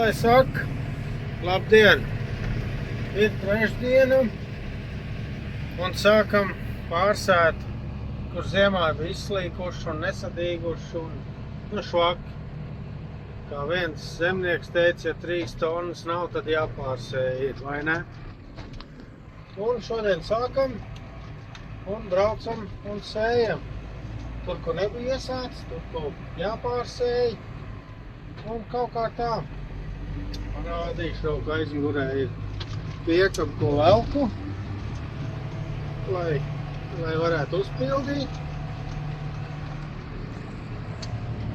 lai saka, labdien! Ir trešdiena un sākam pārsēt, kur ziemā bija izslīkuši un nesadīguši un švaki. Kā viens zemnieks teica, ja 3 tonnas nav, tad jāpārsēj, vai ne? Un šodien sākam un braucam un sējam. Tur, kur nebija iesācis, tur, kur jāpārsēj. Un kaut kā tā. Parādīšu, ka aizmugurē ir piekab, ko velku, lai varētu uzpildīt.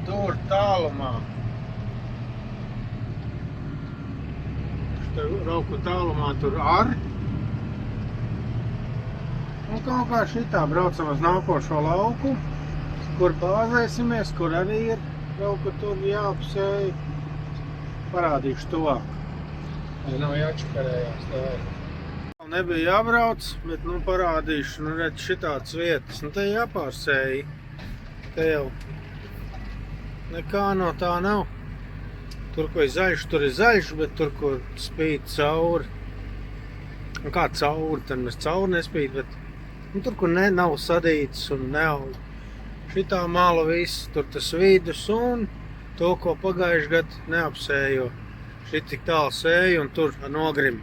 Tur tālumā. Rauku tālumā tur ar. Un kaut kā šitā braucam uz nākošo lauku, kur bāzēsimies, kur arī ir rauku tur jāapsēj. Parādīšu tuvāk. Lai nav jāčakarējās, tā ir. Nebija jābrauc, bet parādīšu, redz šitāds vietas. Te jāpārsēj. Te jau nekā no tā nav. Tur, ko ir zaļš, tur ir zaļš, bet tur, kur spīd cauri. Un kā cauri, tad mēs cauri nespīd, bet tur, kur nav sadīts un neaug. Šitā mala viss, tur tas vidus un to, ko pagājuši gadu neapsējo. Šit tik tālu sēju un tur nogrim.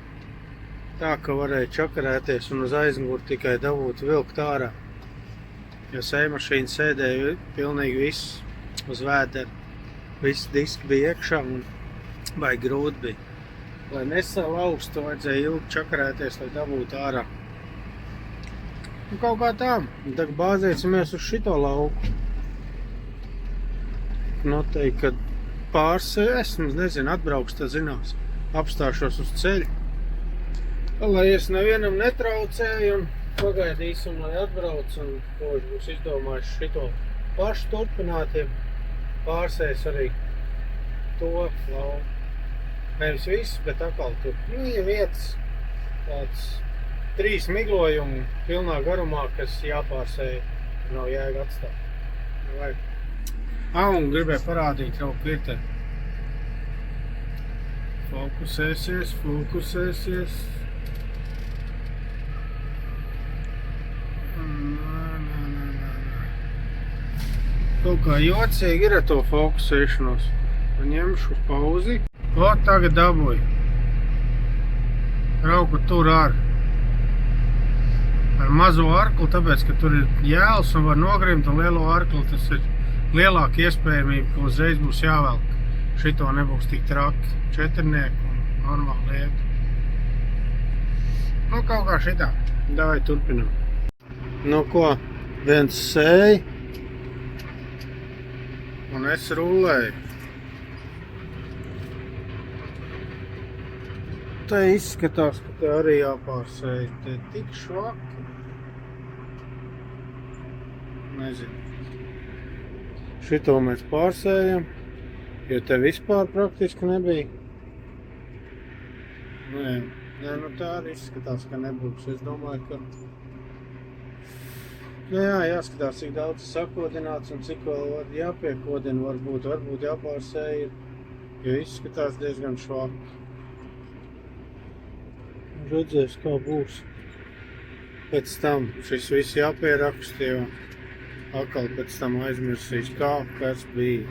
Tā, ka varēja čakarēties un uz aizmuguri tikai dabūt vilkt ārā. Jo sējmašīna sēdēja pilnīgi viss uz vēdera. Viss diski bija iekšā un baigi grūti bija. Lai nesalaugstu, vajadzēja ilgi čakarēties, lai dabūtu ārā. Un kaut kā tā. Tagad bāzēsimies uz šito lauku. Noteikti, kad pārsēs, nezinu, atbrauks, tad zinās. Apstāšos uz ceļu. Lai es nevienam netraucēju un pagaidīsim, lai atbrauc un koži būs izdomājuši šito pašu turpinātiem. Pārsēs arī to lauku. Nevis viss, bet atkal tur. Ja vietas tāds 3 miglojumu pilnā garumā, kas jāpārsēj, nav jēga atstāt. Un gribēju parādīt rauku vietē. Fokusēsies, fokusēsies. Kaut kā jocīgi ir ar to fokusēšanos. Ņemšu pauzi. O, tagad dabūju. Rauku tur ar mazo arklu, tāpēc, ka tur ir jēls un var nogrimt, un lielo arklu tas ir lielāka iespējamība, ka uzreiz būs jāvelk. Šito nebūs tik traki. 4nieku un normāli lieta. Kaut kā šitā. Davai turpinam. Ko? Viens sēj. Un es rullēju. Te izskatās, ka te arī jāpārsēj. Te tik švaki. Nezinu. Šito mēs pārsējam, jo te vispār praktiski nebija. Nē, tā arī izskatās, ka nebūs. Es domāju, ka jāskatās, cik daudz sakodināts un cik vēl jāpiekodina, varbūt jāpārsēj, jo izskatās diezgan švaki. Redzēs, kā būs. Pēc tam šis viss jāpieraksta, jo atkal pēc tam aizmirsīs, kas bija.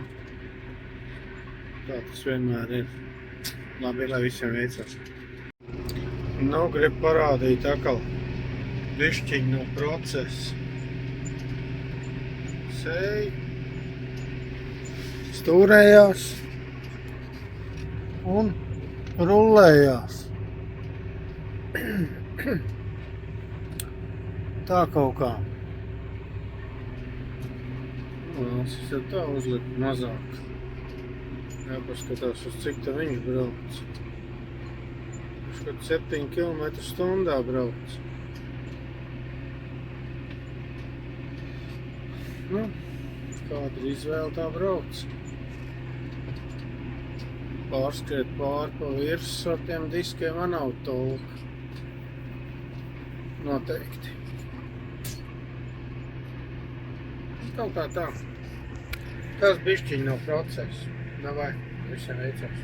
Tā tas vienmēr ir. Labi, lai visiem veicās. Gribu parādīt atkal bišķiņu no procesa. Sēj, stūrējās un rullējās. Tā kaut kā. Es jau tā uzliku mazāk. Jāpaskatās, uz cik tā viņš brauc. Viņš kaut 7 km/h brauc. Kāda izvēle tā brauc. Pārskriet pāri pa virsmu ar tiem diskiem man nav tolka. Noteikti. Kaut kā tā. Tas bišķiņ no procesa. Davai, visiem veicās.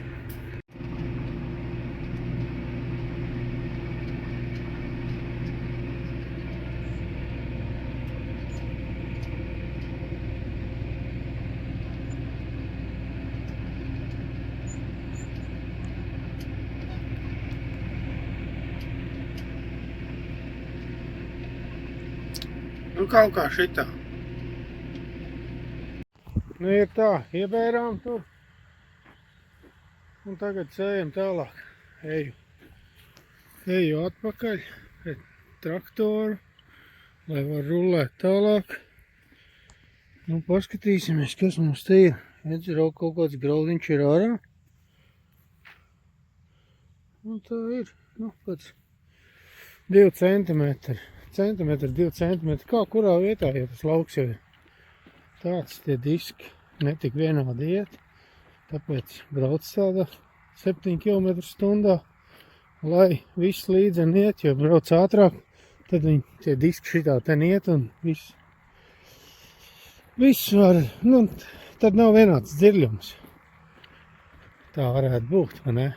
Nu kaut kā šitā. Nu ir tā, iebērām tur. Un tagad sējam tālāk. Eju atpakaļ pret traktoru, lai var rullēt tālāk. Nu paskatīsimies, kas mums te ir. Redz, kaut kāds graudiņš ir ārā. Un tā ir, nu, kāds 2 centimetri. 2 centimetri, kā kurā vietā, ja tas lauks jau ir. Tāds tie diski netik vienādi iet, tāpēc brauc tādā 7 km/h, lai viss līdzen iet, jo brauc ātrāk, tad tie diski šitā ten iet un viss var, nu, tad nav vienāds dziļums. Tā varētu būt, vai ne?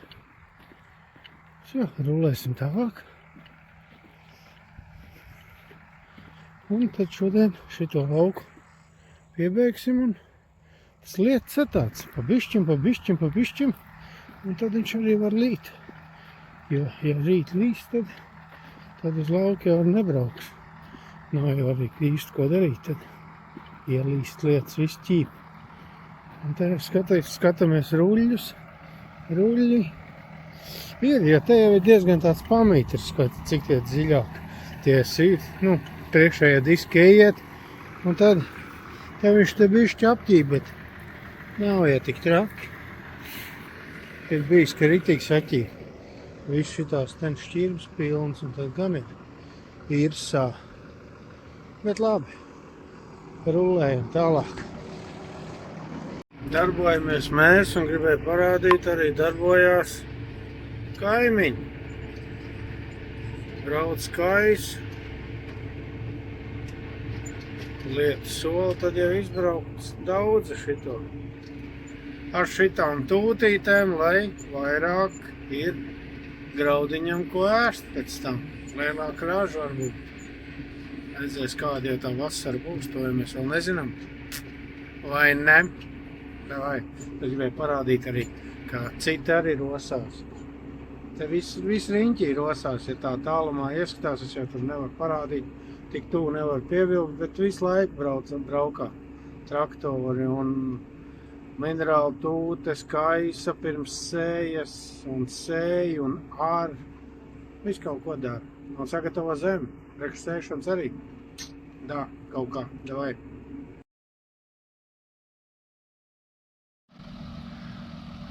Rulēsim tālāk. Un tad šodien šito lauku piebeigsim un tas lietas tāds pa bišķim, un tad viņš arī var līt. Jo, ja rīt līs, tad uz lauku jau nebrauks. Nav jau arī īsti ko darīt, tad ielīst lietas viss ķīp. Un te skatāmies ruļļus. Ruļļi ir, jo te jau ir diezgan tāds pamītrs, cik tie dziļāk tie ir, nu, priekšējā diski iet, un tad viņš te bišķi apķīp, bet nav jau tik traki. Ir bijis, ka ritīgi saķīp. Viss šitās ten šķirbas pilns, un tad gan ir irsā. Bet labi, rullējam tālāk. Darbojamies mēs, un gribēju parādīt, arī darbojās kaimiņi. Brauc kājs. Lietu soli, tad jau izbraukts daudzi šito. Ar šitām tūtītēm, lai vairāk ir graudiņam ko ēst pēc tam. Lielāka raža varbūt. Redzēs, kāda jau tā vasara būs, to jau mēs vēl nezinām. Vai ne? Vai. Es gribēju parādīt arī, ka citi arī rosās. Te viss riņķī rosās, ja tā tālumā ieskatās, es jau tur nevaru parādīt. Tik tuvu nevar pievilkt, bet visu laiku braukā traktori un minerāla tūtes, kaisa pirms sējas un sēja un ar. Viss kaut ko dara. Un sagatavo zemi. Priekš sēšanas arī. Dā, kaut kā. Davai.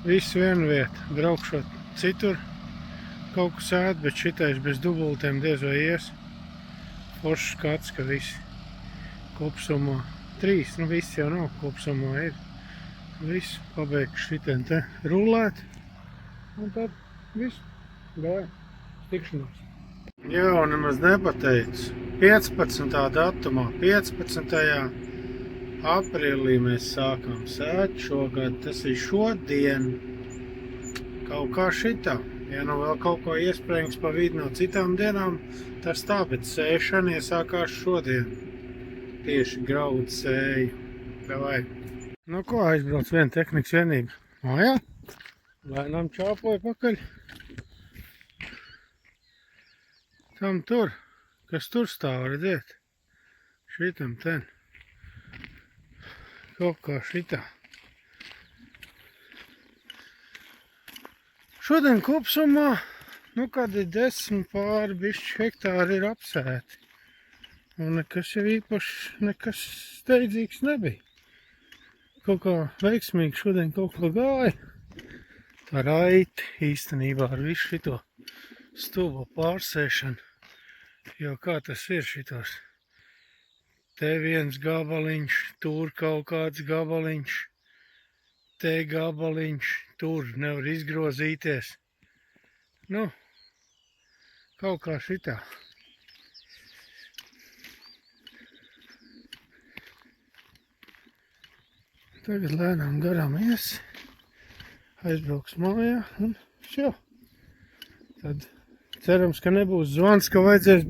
Viss vienu vietu. Braukšot citur kaut ko sēt, bet šitais bez dubultiem diez vai ies. Foršs skats, ka visi kopsumā 3, nu viss jau nav, kopsumā ir. Viss pabeigts šitien te rullēt. Un tad viss, davai, tikšanos. Jā, un nemaz nepateicu. 15. datumā, 15. aprīlī mēs sākām sēt šogad. Tas ir šodien. Kaut kā šitā. Ja nu vēl kaut ko iesprēngs pa vidu no citām dienām, tas tā, bet sēšana iesākās šodien. Tieši graudu sēju. Davai. Nu ko, aizbrauc viena tehnikas vienība. Mājā. Lēnām čāpoju pakaļ. Tam tur. Kas tur stāv, redziet? Šitam ten. Kaut kā šitā. Šodien kopsumā, nu kādi 10 pāri bišķi hektāri ir apsēti. Un nekas jau īpaši, nekas steidzīgs nebija. Kaut kā veiksmīgi šodien kaut ko gāja. Tā raiti īstenībā ar visu šito stūbo pārsēšanu. Jo kā tas ir šitos. Te viens gabaliņš, tur kaut kāds gabaliņš. Te gabaliņš, tur nevar izgrozīties. Nu, kaut kā šitā. Tagad lēnām garām ies, aizbrauks mājā un šau. Tad cerams, ka nebūs zvans, ka vajadzēs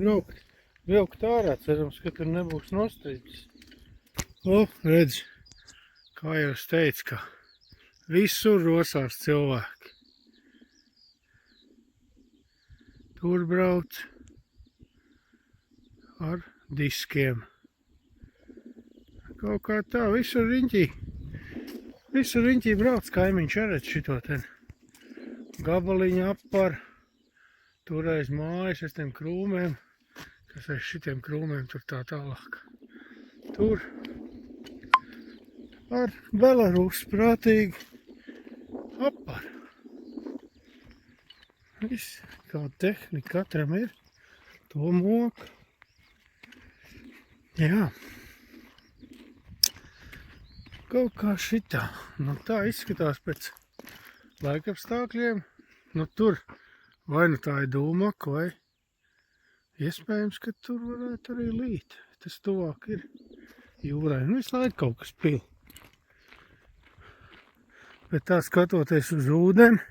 vilkt ārā. Cerams, ka tur nebūs nostrīdis. O, redz, kā jau es teicu, ka visur rosās cilvēki. Tur brauc ar diskiem. Kaut kā tā, visur riņķī brauc kaimiņš arī šito ten gabaliņu apar. Tur aiz mājas ar tiem krūmēm, kas aiz šitiem krūmēm tur tā tālāk. Tur ar Belarus prātīgi apar. Viss, kāda tehnika katram ir, to moka. Jā. Kaut kā šitā. Nu tā izskatās pēc laikapstākļiem. Nu tur vai nu tā ir dūmaka, vai iespējams, ka tur varētu arī līt. Tas tuvāk ir jūrai. Nu visu laiku kaut kas pil. Bet tā skatoties uz ūdeni,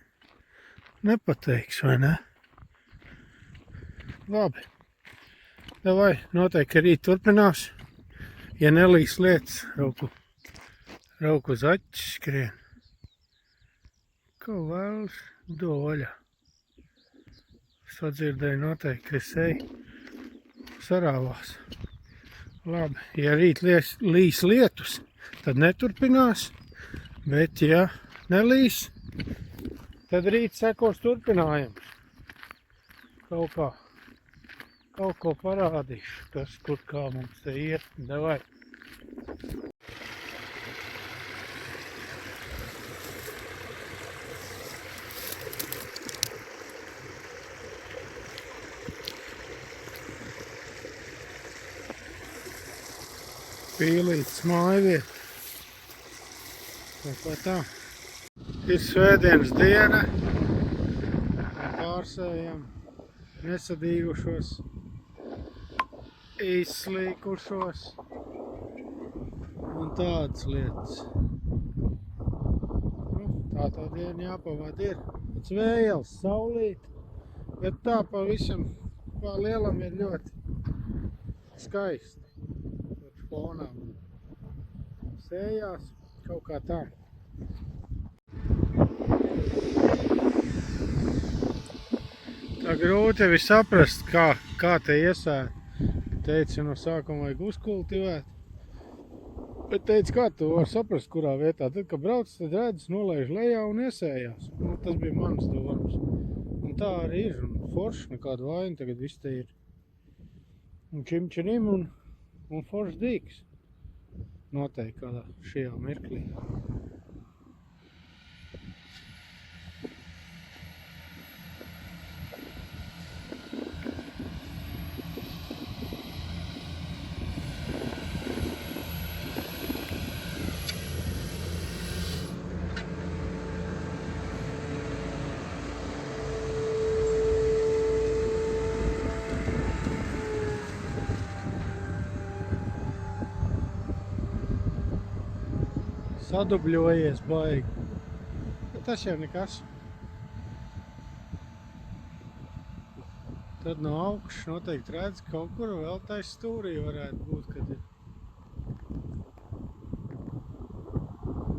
nepateiks, vai ne? Labi. Davai, noteikti rīt turpinās. Ja nelīs lietas, rauku uz aķis skrien. Ko vēlas doļa. Sadzirdēju noteikti, ka es eju sarāvās. Labi, ja rīt līs lietus, tad neturpinās. Bet ja nelīs, tad rīt sekos turpinājums. Kaut ko parādīšu, kas kur kā mums te iet. Davai. Pīlītes mājvieta. Kaut kā tā. Ir svētdienas diena. Pārsējam nesadīgušos, izslīkušos un tādas lietas. Nu, tā diena jāpavada ir. Pēc vējals, saulīt, bet tā pavisam pa lielam ir ļoti skaisti. Fonām sējās kaut kā tā. Tā grūti vi saprast, kā te iesēt. Teici, no sākuma vajag uzkultivēt. Bet teici, kā tu var saprast, kurā vietā. Tad, kad brauc, tad redz, nolaiž lejā un iesējās. Nu, tas bija mans domas. Un tā arī ir. Un forši, nekāda vaina, tagad viss te ir. Un čimčinim un foršs dīks. Noteikti kādā šajā mirklī. Sadubļojies baigi. Bet tas jau nekas. Tad no augšas noteikti redz, ka kaut kur vēl tais stūrī varētu būt, kad ir.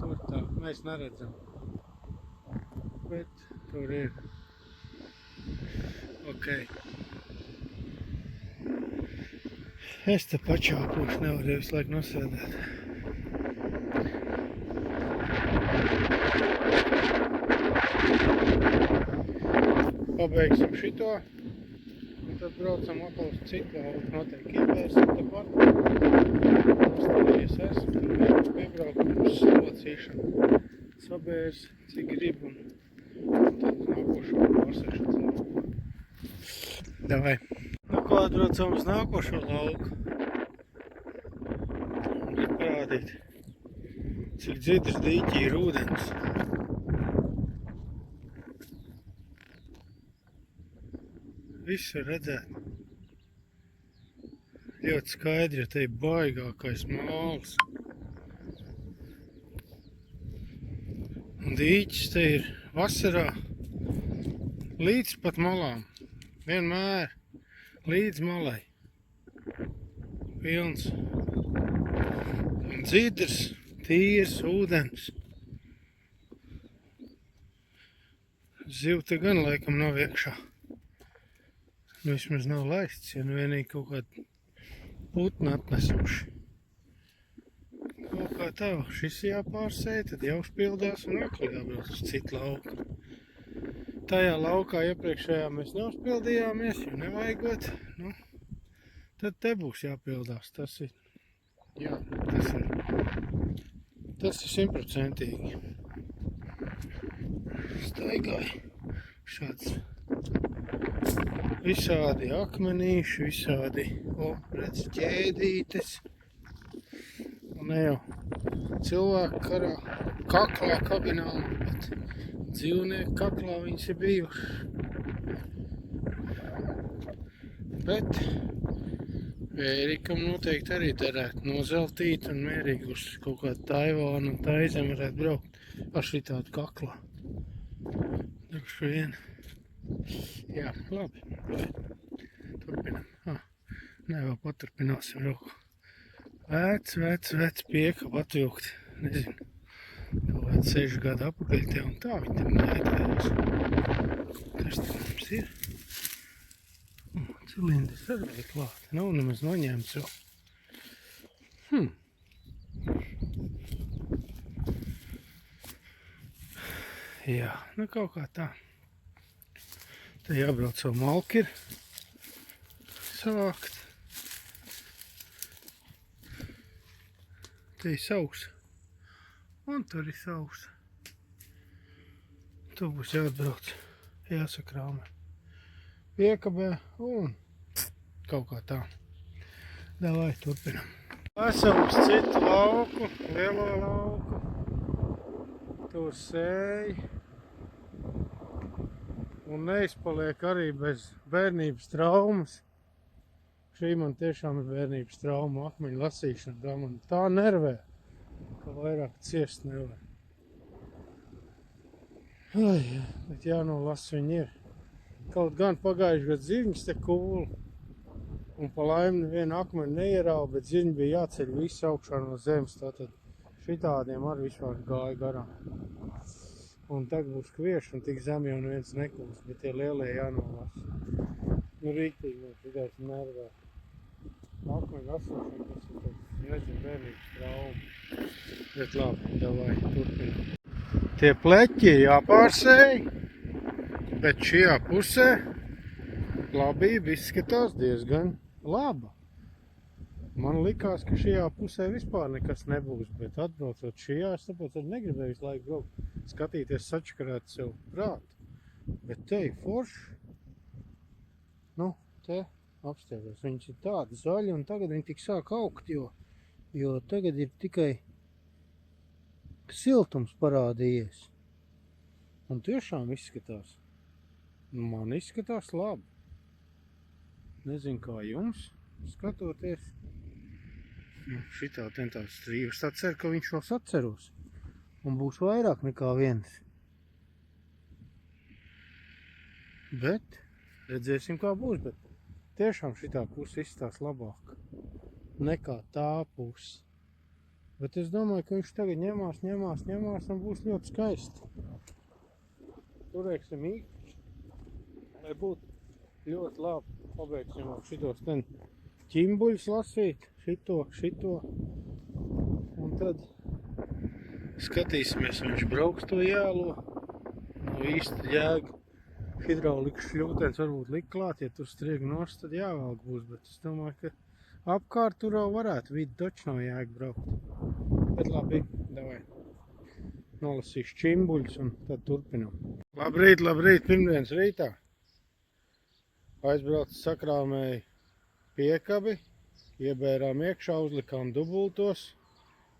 Tur tā, mēs neredzam. Bet tur ir. Ok. Es te pačāpošu, nevaru visu laiku nosēdēt. Pabeigsim šito, un tad braucam atkal uz citu lauku, noteikti iepērsim tepat. Uzstādījies esmu, tur vienkārši piebraukt uz slocīšanu. Sabērs, cik grib, un tad uz nākošo pārsēšanu lauku. Davai. Nu, ko atbraucam uz nākošo lauku. Grib parādīt, cik dzidrs dīķī ir ūdens. Visu redzēt. Ļoti skaidri, ja te ir baigākais māls. Un dīķis te ir vasarā līdz pat malām. Vienmēr līdz malai. Pilns. Un dzidrs, tīrs ūdens. Zivte gan laikam nav iekšā. Vismaz nav laists, ja nu vienīgi kaut kādu putnu atnesuši. kā tā, šis jāpārsēj, tad jāuzpildās un atkal jābrauc uz citu lauku. Tajā laukā iepriekšējā mēs neuzpildījāmies, jo nevajagot, nu, tad te būs jāpildās. Tas ir, jā, tas ir 100%. Staigāja šāds visādi akmenīši, visādi, redz, ķēdītes. Un ne jau cilvēku karā, kaklā kabinām, bet dzīvnieku kaklā viņas ir bijuši. Bet Ērikam noteikti arī derētu nozeltīt un mierīgi uz kaut kādu Taivānu un Taizem varētu braukt ar šitādu kaklā. Daršu vien. Jā, labi. Turpinam. Nē, vēl paturpināsim roku. Vec piekab atvilkt. Nezinu. Kaut kāds 6 gadu apakaļ te un tā viņi tam neatvējas. Kas te mums ir? Cilindrs arī ir klāt. Nav nemaz noņēmts vēl. Jā, nu kaut kā tā. Te jābrauc vēl malki ir savākt. Te ir sausa. Un tur ir sausa. Tu būs jāatbrauc. Jāsakrāmē. Piekabē un kaut kā tā. Davai, turpinam. Esam uz citu lauku, lielo lauku. Tur sēj. Un neizpaliek arī bez bērnības traumas. Šī man tiešām ir bērnības trauma, akmeņu lasīšana. Tā man tā nervē, ka vairāk ciest nevar. Ai, bet jānolasa viņi ir. Kaut gan pagājuši gadu zirņas te kūli. Un pa laimi nevienu akmeni neierāva, bet zirņi bija jāceļ visu augšā no zemes. Tātad šitādiem arī vispār gāja garām. Un tagad būs kvieši un tik zem jau neviens nekūs, bet tie lielie jānolasa. Nu rīktīgi man šitās nervē. Akmeņu lasīšana, tas ir tāds, nezinu, bērnības trauma. Bet labi, davai, turpinām. Tie pleķi ir jāpārsēj, bet šajā pusē labība izskatās diezgan laba. Man likās, ka šajā pusē vispār nekas nebūs, bet atbraucot šajā, es tāpēc arī negribēju visu laiku braukt, skatīties sačakarēt sev prātu. Bet te ir forši. Nu, te apstāties. Viņas ir tādi zaļi un tagad viņi tik sāk augt, jo tagad ir tikai siltums parādījies. Un tiešām izskatās. Man izskatās labi. Nezinu, kā jums skatoties. Šitā ten tāds strīvs. Tā cer, ka viņš vēl saceros. Un būs vairāk nekā viens. Bet redzēsim, kā būs. Bet tiešām šitā puse izstās labāk nekā tā puse. Bet es domāju, ka viņš tagad ņemās un būs ļoti skaisti. Turēksim īkšķi, lai būtu ļoti labi. Pabeigsim vēl šitos ten ķimbuļus lasīt, šito. Un tad skatīsimies, viņš brauks to jēlo. Nav īsti jēga. Hidraulikas šļūtens varbūt likt klāt, ja tur strieg nost, tad jāvelk būs. Bet es domāju, ka apkārt tur jau varētu vidi taču nav jēga braukt. Bet labi, davai. Nolasīšu čimbuļus un tad turpinam. Labrīt, pirmdienas rītā. Aizbraucu sakrāmēju piekabi, iebērām iekšā, uzlikām dubultos.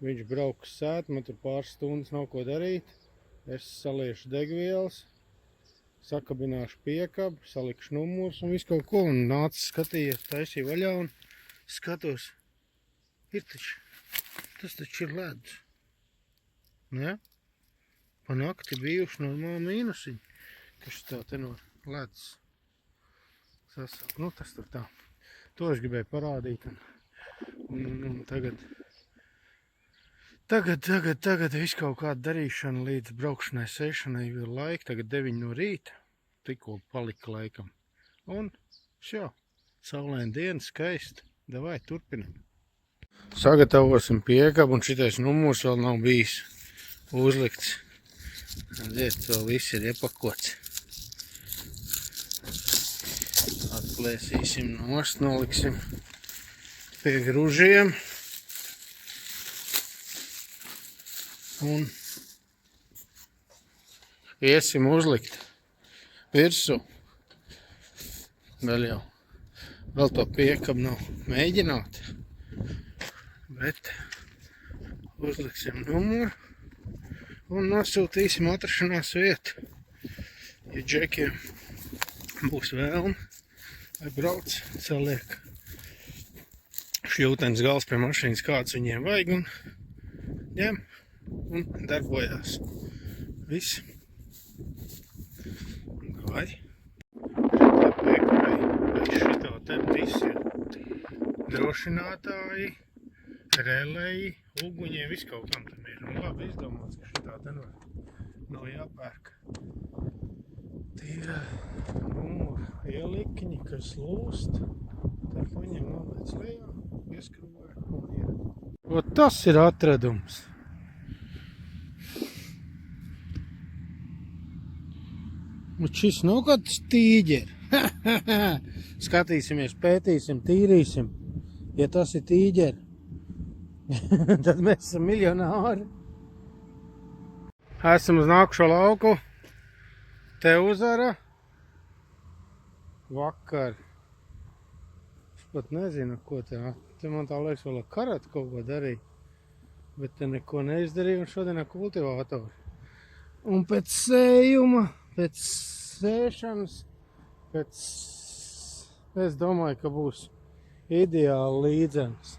Viņš brauks sēt, man tur pāris stundas nav ko darīt. Es saliešu degvielas, sakabināšu piekabi, salikšu numurus un visu kaut ko. Un nāca skatījies, taisīju vaļā un skatos. Tas taču ir ledus. Ne? Pa nakti bijuši normāli mīnusiņi, kas tā te no ledus sasāk. Nu, tas tur tā. To es gribēju parādīt. Un tagad visu kaut kādu darīšanu līdz braukšanai, sēšanai ir laika. Tagad 9 no rīta. Tikko palika laikam. Un šā, saulaina diena, skaisti. Davai, turpinam. Sagatavosim piekabu, un šitais numurs vēl nav bijis uzlikts. Redziet, vēl viss ir iepakots. Atplēsīsim nost, noliksim pie gružiem. Un iesim uzlikt virsū. Vēl to piekabu nav mēģināt. Bet uzliksim numuru un nosūtīsim atrašanās vietu. Ja džekiem būs vēlme, vai brauc, saliek šļūtens gals pie mašīnas, kāds viņiem vajag, un ņem un darbojās. Viss. Vai? Šitā piekabai, vai šitā te visi drošinātāji, relēji, uguņiem, viss kaut kam tam ir. Un labi izdomāts, ka šitā te nav jāpērk. Tie numuru ielikņi, kas lūst, tad viņiem noliec lejā, pieskrūvē un ir. O, tas ir atradums. Un šis nav kāds tīģeri. Skatīsimies, pētīsim, tīrīsim. Ja tas ir tīģeri, tad mēs esam miljonāri. Esam uz nākušo lauku. Te uzara. Vakar. Es pat nezinu, ko te. Te man tā liekas vēl ar karatu kaut ko darīja. Bet te neko neizdarīja un šodien ar kultivātoru. Un pēc sējuma, pēc sēšanas, es domāju, ka būs ideāli līdzenis.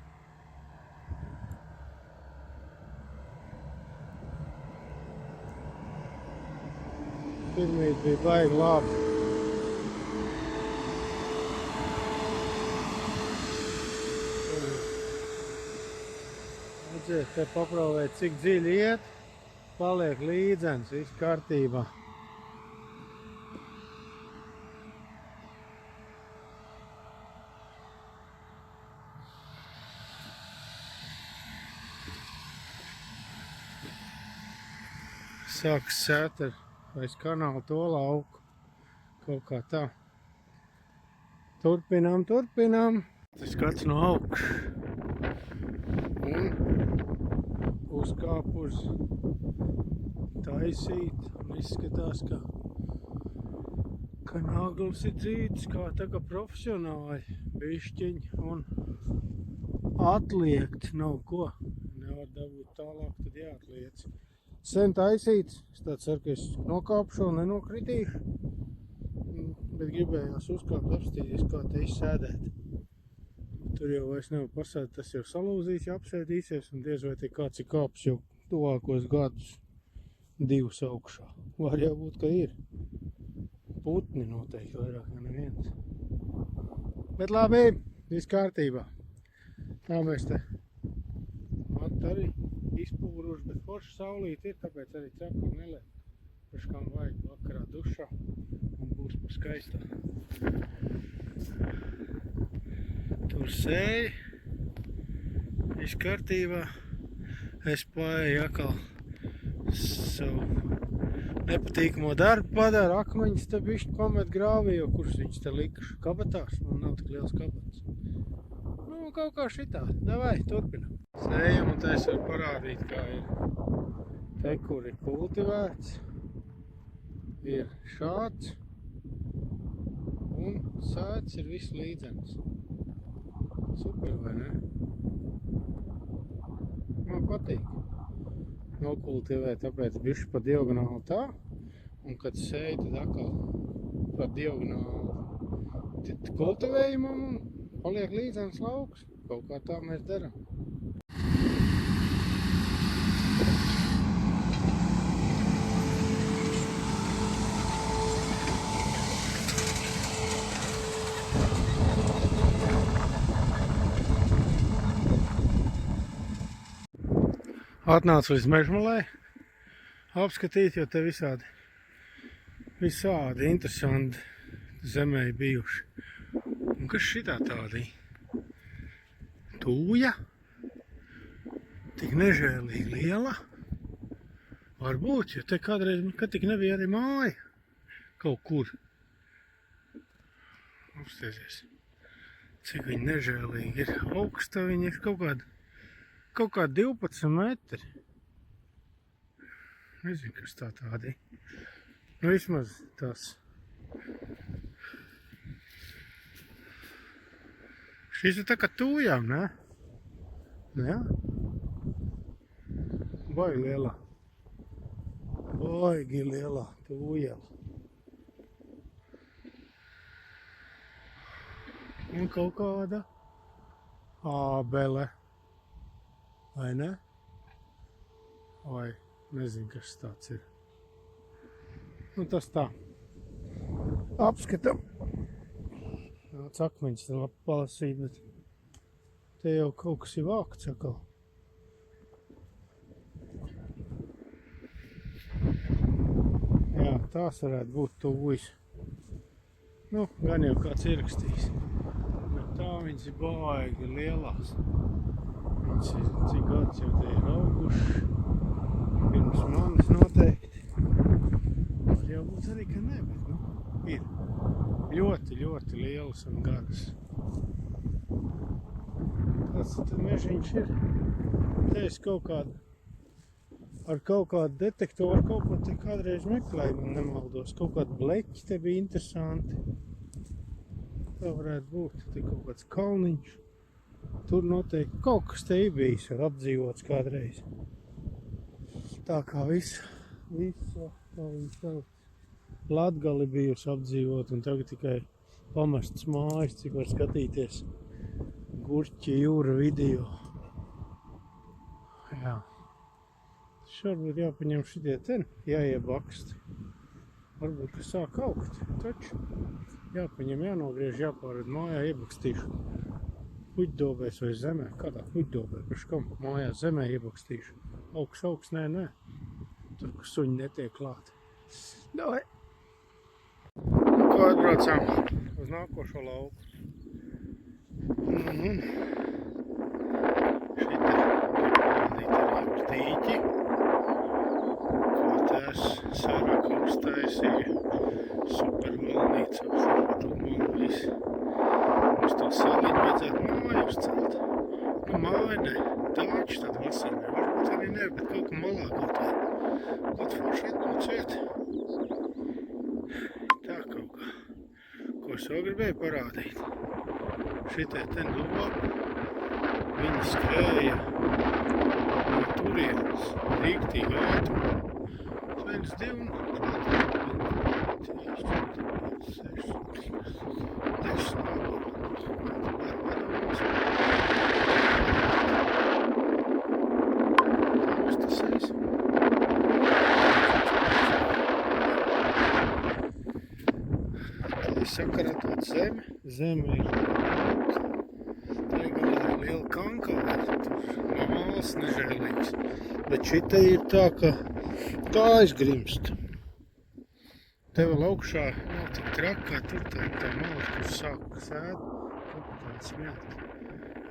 Pirmīt bija baigi labi. Redziet, te paprauvēt, cik dziļi iet, paliek līdzenis, viss kārtībā. Sāks sēt ar aiz kanāla to lauku. Kaut kā tā. Turpinām. Tas skats no augšas. Un uzkāp uz taisīt. Un izskatās, ka nagls ir dzīts, kā tā kā profesionāļi. Bišķiņi un atliekt nav ko. Nevar dabūt tālāk, tad jāatliec. Sen taisīts, es tāds ceru, ka es nokāpšu un nenokritīšu, bet gribējās uzkāpt, apstīties, kā te izsēdēt. Tur jau vairs nevar pasēdēt, tas jau salūzīs, ja apsēdīsies, un diez vai te kāds ir kāps jau tuvākos gadus 2 augšā. Var jau būt, ka ir. Putni noteikti vairāk, ja neviens. Bet labi, viss kārtībā. Tā mēs te arī izpūruši, bet forša saulīte ir, tāpēc arī cepuri neliek. Paškām vajag vakarā dušā un būs par skaistā. Tur sēja, viss kārtībā. Es paēju atkal savu nepatīkamo darbu padara, akmeņus te bišķi pamet grāvī, jo kurš viņus te likuši kabatās, man nav tik liels kabats. Nu, kaut kā šitā, davai, turpinam. Sējam, un te es varu parādīt, kā ir te, kur ir kultivēts. Ir šāds, un sēts ir viss līdzenis. Super, vai ne? Man patīk nokultivēt, tāpēc bišķi pa diagonāli tā, un kad sēju, tad atkal pa diagonāli kultivējumam un paliek līdzenis lauks. Kaut kā tā mēs darām. Atnācu līdz mežmalai apskatīt, jo te visādi interesanti zemē bijuši. Un kas šitā tādi? Tūja, tik nežēlīgi liela. Varbūt, jo te kādreiz, kad tik nebija arī māja kaut kur. Uztieties, cik viņi nežēlīgi ir. Augsta viņi ir kaut kādi 12 metri. Nezinu, kas tā tādi. Nu, vismaz tās. Šīs ir tā kā tūjām, ne? Nu, jā. Baigi lielā. Baigi lielā tūjām. Un kaut kāda ābele. Vai ne? Vai nezinu, kas tāds ir. Nu, tas tā. Apskatam. Nāc akmeņus te labi palasīt, bet te jau kaut kas ir vākts atkal. Jā, tās varētu būt tūjas. Nu, gan jau kāds ierakstīs. Bet tā viņas ir baigi lielās. Viņas ir cik gads jau te ir auguši. Pirms manis noteikti. Var jau būt arī, ka ne, bet nu, ir. Ļoti, ļoti lielas un garas. Tāds tad mežiņš ir. Te es ar kaut kādu detektoru kaut ko te kādreiz meklēju, man nemaldos. Kaut kādu bleķi te bija interesanti. Tā varētu būt. Te kaut kāds kalniņš. Tur noteikti kaut kas te ir bijis apdzīvots kādreiz. Tā kā visa, kā viņi sauc. Latgali bijusi apdzīvot un tagad tikai pamestas mājas, cik var skatīties Gurķa jūra video. Jā. Šobrīd jāpaņem šitie ten, jāiebakst. Varbūt, ka sāk augt, taču jāpaņem, jānogriež, jāpārved mājā, iebakstīšu. Puķdobēs vai zemē, kādā puķdobē, priekš kam mājā zemē iebakstīšu. Augs, nē. Tur, kur suņi netiek klāt. Davai! Ko atbraucām uz nākošo lauku. Šeit ir parādīti tīķi, ko tās Sāraka uztaisīja. Super valnīca, apsarvatu viss. Uz to saliņu vajadzētu māju uzcelt. Nu, māja ne, tāči tad vasarnē. Varbūt arī ne, bet kaut kā malā kaut vai. Kaut forši atnāc vieta. Tā kaut kā. Ko es vēl gribēju parādīt. Šitie ten lopi. Viņi skrēja no turienes. Rīktīgi ātrumā. 1, 2 un 3, 4, 5, 6, 10. Sakarā tāda zeme ir tā ir galā liela kankava, tur māls nežēlīgs, bet šita ir tā, ka tā aizgrimst. Te vēl augšā nav tik trakā, tur tā malas, kur sāk sēd, tur tāda smelt.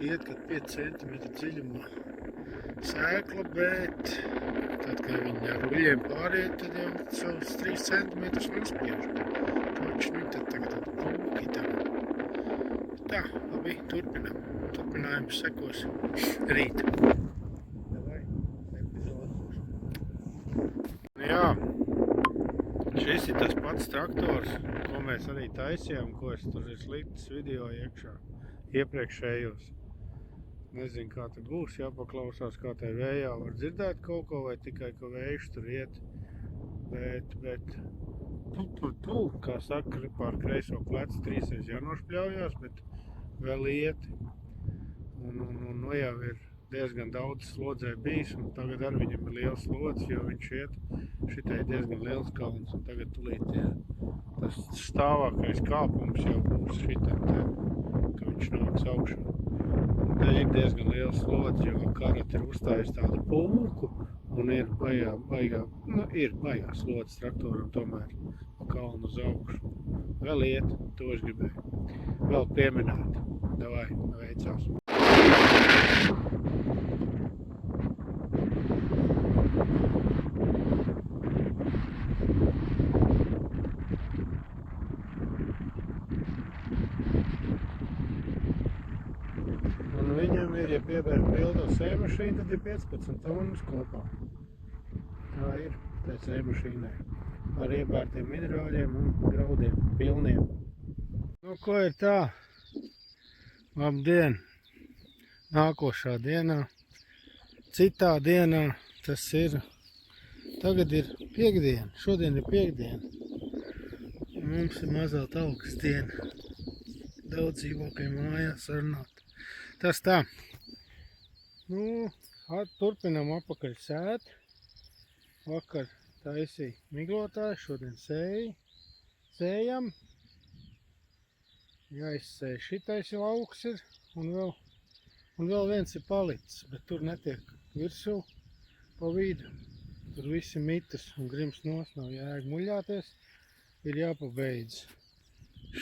Iet, kad 5 cm dziļumā sēkla, bet tad, kad viņi ar uļiem pāriet, tad jau savus 3 cm nospiež. Taču, nu, tad tagad pūki tagad. Tā, labi, turpinām. Turpinājums sekos rīt. Davai, epizodes. Jā, šis ir tas pats traktors, ko mēs arī taisījām, ko es tur ir sliktas video iekšā, iepriekšējos. Nezinu, kā tad būs, jāpaklausās, kā tai vējā var dzirdēt kaut ko, vai tikai, ka vējš tur iet. Bet kā saka, pār kreiso plecu 3 jānošpļaujās, bet vēl iet. Un jau ir diezgan daudz slodzē bijis, un tagad arī viņam ir liels slodzes, jo viņš iet. Šitai ir diezgan liels kalns, un tagad tulīt tas stāvākais kāpums jau būs šitam te, ka viņš nāks augšā. Un te ir diezgan liels slodzes, jo Karat ir uzstājis tādu pulku, un ir baigā slodzes traktoram tomēr pa kalnu uz augšu. Vēl iet, to es gribēju vēl pieminēt. Davai, veicās! ir, ja piebēr pildo sēmašīnu, tad ir 15 tonnas kopā. Tā ir, tā sēmašīnai. Ar iebērtiem minerāļiem un graudiem pilniem. Nu, ko ir tā? Labdien! Nākošā dienā, citā dienā, tas ir, tagad ir piekdiena, šodien ir piekdiena. Un mums ir mazā taukas diena. Daudz dzīvokai mājās sarunāt. Tas tā. Nu, turpinām apakaļ sēt. Vakar taisīja miglotāju, šodien sējam. Jāizsēj šitais lauks ir, un vēl viens ir palicis, bet tur netiek virsū pa vidu. Tur visi mitas un grims nos, nav jēga muļāties, ir jāpabeidz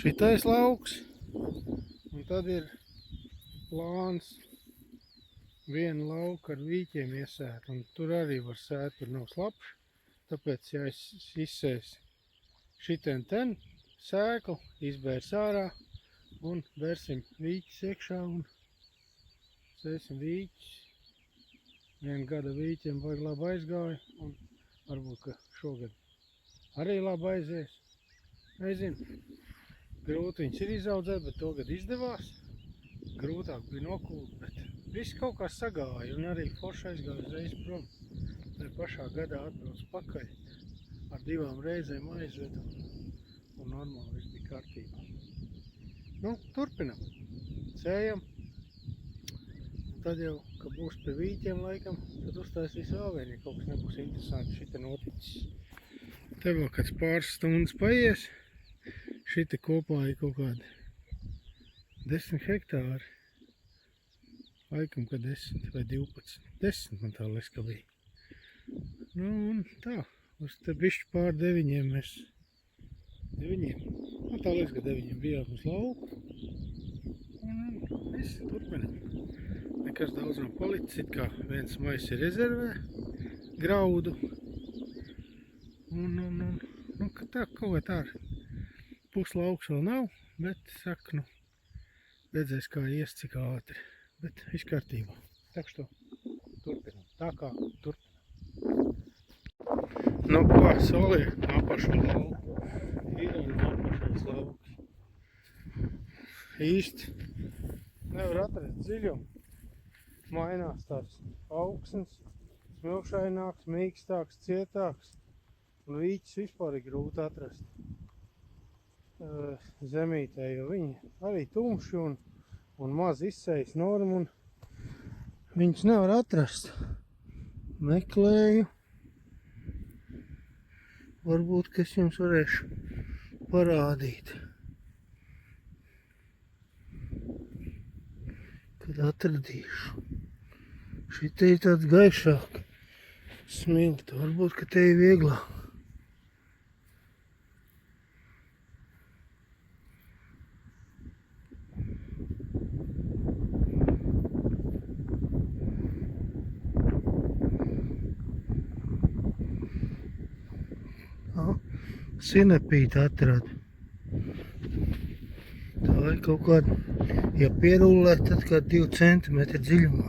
šitais lauks. Un tad ir plāns vienu lauku ar vīķiem iesēt, un tur arī var sēt, tur nav slapš, tāpēc jāizsēs šitien ten sēklu, izbērs ārā un bērsim vīķis iekšā un sēsim vīķis. Vienu gada vīķiem baigi labi aizgāja, un varbūt, ka šogad arī labi aizies. Nezinu. Grūti viņas ir izaudzēt, bet togad izdevās. Grūtāk bija nokūt, bet viss kaut kā sagāja un arī forši aizgāja uzreiz prom. Tā pašā gadā atbrauc pakaļ ar 2 reizēm aizvedu un normāli viss bija kārtībā. Nu, turpinam. Sējam. Un tad jau, ka būs pie vīķiem laikam, tad uztaisīs vēl vien, ja kaut kas nebūs interesanti šita noticis. Te vēl kāds pāris stundas paies. Šita kopā ir kaut kādi 10 hektāri. Laikam, ka 10 vai 12. 10 man tā liekas, ka bija. Nu, un tā. Uz te bišķi pār 9 mēs. 9. Man tā liekas, ka 9 bijām uz lauku. Un viss turpinam. Nekas daudz nav palicis, it kā viens mais ir rezervē. Graudu. Nu, ka tā kaut kā tā. Puslauks vēl nav, bet saku, nu, redzēs kā ies cik ātri, bet viss kārtībā. Tak što, turpinam, tā kā turpinam. Nu ko, solī, apašu lauku, ir un apašais lauks. Īsti nevar atrast dziļumu, mainās tās augsnes, smilšaināks, mīkstāks, cietāks, un vīķis vispār ir grūti atrast. Zemītē, jo viņi arī tumši un maz izsējas normu, un viņus nevar atrast. Meklēju. Varbūt, ka es jums varēšu parādīt. Kad atradīšu. Šite ir tāds gaišāk smilta. Varbūt, ka te ir vieglāk. Sinepīti atrada. Tā ir kaut kāda, ja pierullē, tad kā 2 centimetri dziļumā.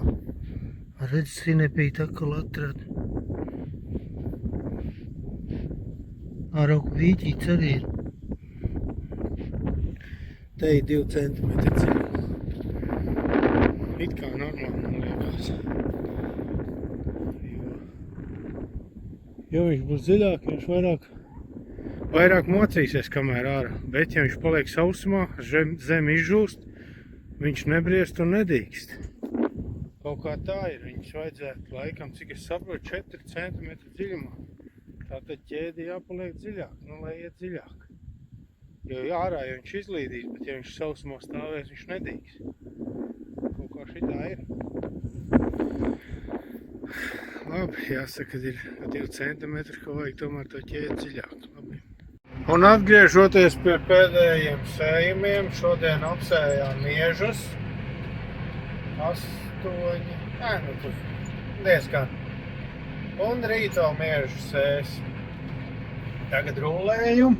Redz, sinepīti atkal atrada. Ārauku vīķīts arī ir. Te ir 2 centimetri dziļumā. It kā normāli, man liekas. Jo viņš būs dziļāk, viņš vairāk mocīsies kamēr ārā, bet ja viņš paliek sausumā, zem izžūst, viņš nebriest un nedīkst. Kaut kā tā ir, viņus vajadzētu laikam, cik es saprotu, 4 cm dziļumā. Tātad ķēdi jāpaliek dziļāk, nu lai iet dziļāk. Jo ārā jau viņš izlīdīs, bet ja viņš sausumā stāvēs, viņš nedīgs. Kaut kā šitā ir. Labi, jāsaka, ka ir 2 cm, ka vajag tomēr to ķēdi dziļāk. Labi. Un atgriežoties pie pēdējiem sējumiem, šodien apsējām miežus. 8, nu tur diezgan. Un rīt vēl miežu sēs. Tagad rullēju.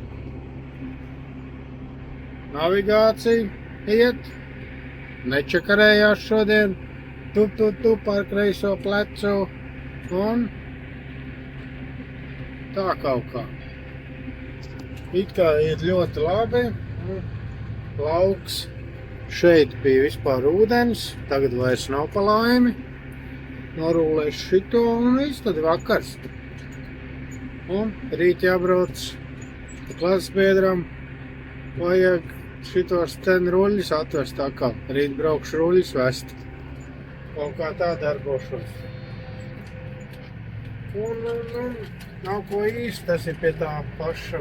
Navigācija iet. Nečakarējās šodien. tu par kreiso plecu un tā kaut kā. It kā iet ļoti labi. Lauks. Šeit bija vispār ūdens, tagad vairs nav pa laimi. Norūlēs šito un viss, tad vakars. Un rīt jābrauc klases biedram. Vajag šitos ten ruļļus atvest atkal. Rīt braukšu ruļļus vest. Kaut kā tā darbošos. Un nav ko īsti, tas ir pie tā paša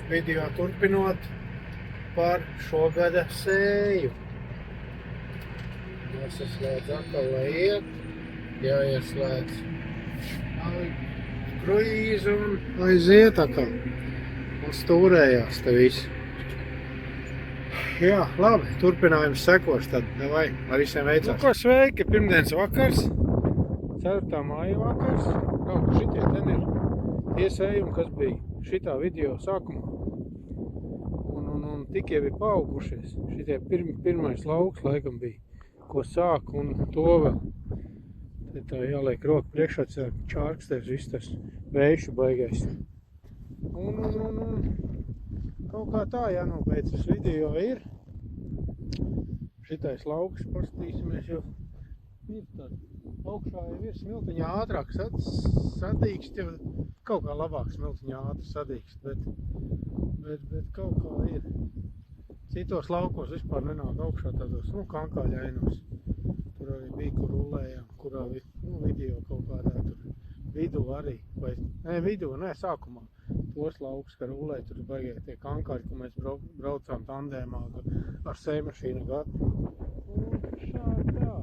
video turpinot par šogada sēju. Jāsaslēdz atkal, lai iet. Jāieslēdz kruīzu un aiziet atkal. Un stūrējās te viss. Jā, labi, turpinājums sekos tad. Davai, lai visiem veicās. Nu, ko sveiki, pirmdienas vakars. 4. māja vakars. Kaut kā šitie ten ir tie sējumi, kas bija šitā video sākumā. Un tik jau ir paaugušies. Šitie pirmais lauks laikam bija, ko sāk un to vēl. Te tā jāliek roku priekšā, čārkstēs viss tas vējšu baigais. Un kaut kā tā jānobeidz tas video ir. Šitais lauks pastīsimies, jo ir tad augšā jau ir smiltiņā ātrāk sadīkst, jo kaut kā labāk smiltiņā ātri sadīkst, bet kaut kā ir. Citos laukos vispār nenāk augšā tādos, kankāļainos. Tur arī bija, kur rulējām, kurā video kaut kādā tur vidū arī, vai, sākumā. Tos laukus, ka rulēja, tur baigie tie kankāļi, ko mēs braucām tandēmā ar sējmašīnu gadu. Un šādi tā.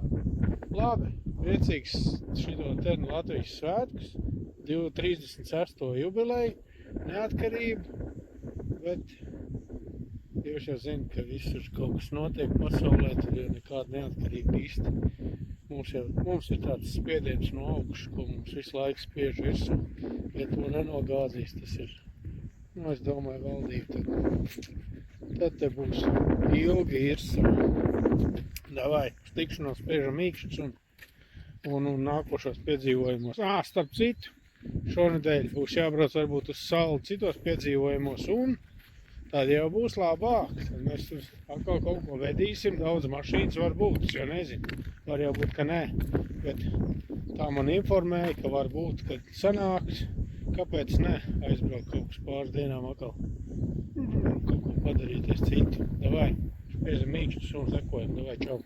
Labi, priecīgs šito ten Latvijas svētkus, 36. jubileju, neatkarību, bet Dievs jau zina, ka visur kaut kas notiek pasaulē, tad jau nekāda neatkarība īsti. Mums ir tāds spiediens no augšas, ko mums visu laiku spiež virsū. Ja to nenogāzīs, tas ir, es domāju, valdība, tad te būs ilgi irsa. Davai, uz tikšanos spiežam mīkšķus un nākošos piedzīvojumos. Starp citu, šonedēļ būs jābrauc varbūt uz salu citos piedzīvojumos un tad jau būs labāk. Tad mēs tur atkal kaut ko vedīsim, daudz mašīnas var būt, es jau nezinu. Var jau būt, ka nē, bet tā man informēja, ka var būt, ka sanāks. Kāpēc ne? Aizbraukt kaut kas pāris dienām atkal. Kaut ko padarīties citu. Davai, spiežam mīkšķus un sekojam. Davai, čau!